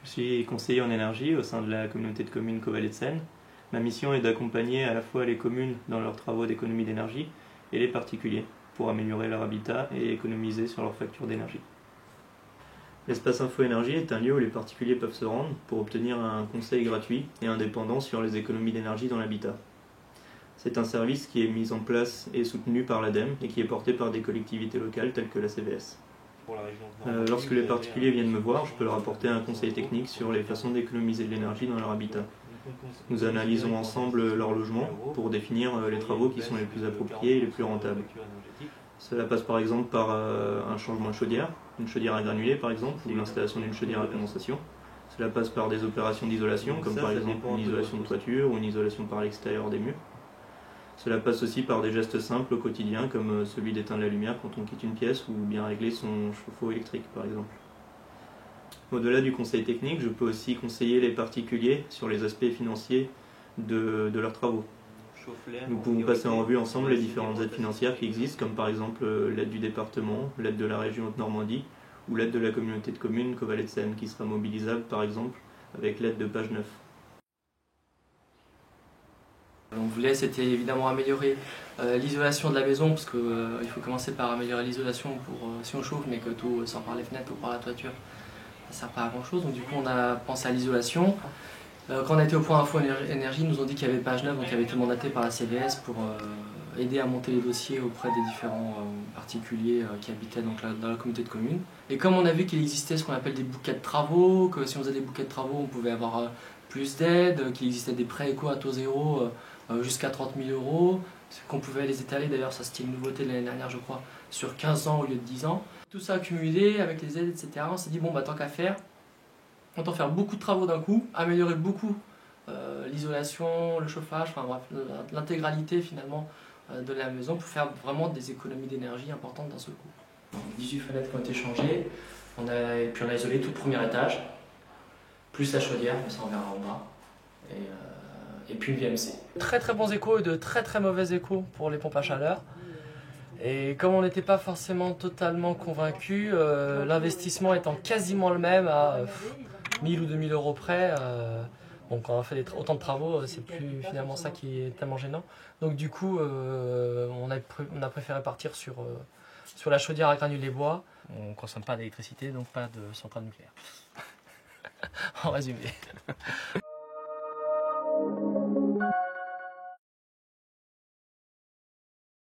Je suis conseiller en énergie au sein de la communauté de communes Caux-Vallée de Seine. Ma mission est d'accompagner à la fois les communes dans leurs travaux d'économie d'énergie et les particuliers pour améliorer leur habitat et économiser sur leurs factures d'énergie. L'espace Info Énergie est un lieu où les particuliers peuvent se rendre pour obtenir un conseil gratuit et indépendant sur les économies d'énergie dans l'habitat. C'est un service qui est mis en place et soutenu par l'ADEME et qui est porté par des collectivités locales telles que la CVS. Lorsque les particuliers viennent me voir, je peux leur apporter un conseil technique sur les façons d'économiser de l'énergie dans leur habitat. Nous analysons ensemble leur logement pour définir les travaux qui sont les plus appropriés et les plus rentables. Cela passe par exemple par un changement de chaudière, une chaudière à granulés par exemple, ou l'installation d'une chaudière à condensation. Cela passe par des opérations d'isolation, comme par exemple une isolation de toiture ou une isolation par l'extérieur des murs. Cela passe aussi par des gestes simples au quotidien, comme celui d'éteindre la lumière quand on quitte une pièce ou bien régler son chauffe-eau électrique par exemple. Au-delà du conseil technique, je peux aussi conseiller les particuliers sur les aspects financiers de leurs travaux. Nous pouvons passer en revue ensemble les différentes aides financières qui existent, comme par exemple l'aide du département, l'aide de la région Haute-Normandie ou l'aide de la communauté de communes Caux-Vallée de Seine, qui sera mobilisable par exemple avec l'aide de Page 9. On voulait, c'était évidemment améliorer l'isolation de la maison, parce qu'il faut commencer par améliorer l'isolation pour si on chauffe, mais que tout sort par les fenêtres ou par la toiture, ça ne sert pas à grand chose. Donc du coup on a pensé à l'isolation. Quand on a été au point Info Énergie, ils nous ont dit qu'il y avait Page 9, donc qui avait été mandaté par la CVS pour aider à monter les dossiers auprès des différents particuliers qui habitaient donc dans la communauté de communes. Et comme on a vu qu'il existait ce qu'on appelle des bouquets de travaux, que si on faisait des bouquets de travaux on pouvait avoir plus d'aide, qu'il existait des prêts éco à taux zéro jusqu'à 30 000 €, qu'on pouvait les étaler, d'ailleurs ça c'était une nouveauté de l'année dernière je crois, sur 15 ans au lieu de 10 ans. Tout ça accumulé avec les aides etc, on s'est dit bon bah tant qu'à faire, autant faire beaucoup de travaux d'un coup, améliorer beaucoup l'isolation, le chauffage, enfin bref, l'intégralité finalement de la maison pour faire vraiment des économies d'énergie importantes d'un seul coup. 18 fenêtres qui ont été changées, et puis on a isolé tout le premier étage, plus la chaudière, mais ça on verra en bas, et puis une VMC. Très très bons échos et de très très mauvais échos pour les pompes à chaleur. Et comme on n'était pas forcément totalement convaincus, l'investissement étant quasiment le même à 1000 ou 2000 € près, bon, quand on fait autant de travaux, c'est plus finalement ça qui est tellement gênant. Donc du coup, on a préféré partir sur la chaudière à granulés bois. On ne consomme pas d'électricité, donc pas de centrale nucléaire. En résumé.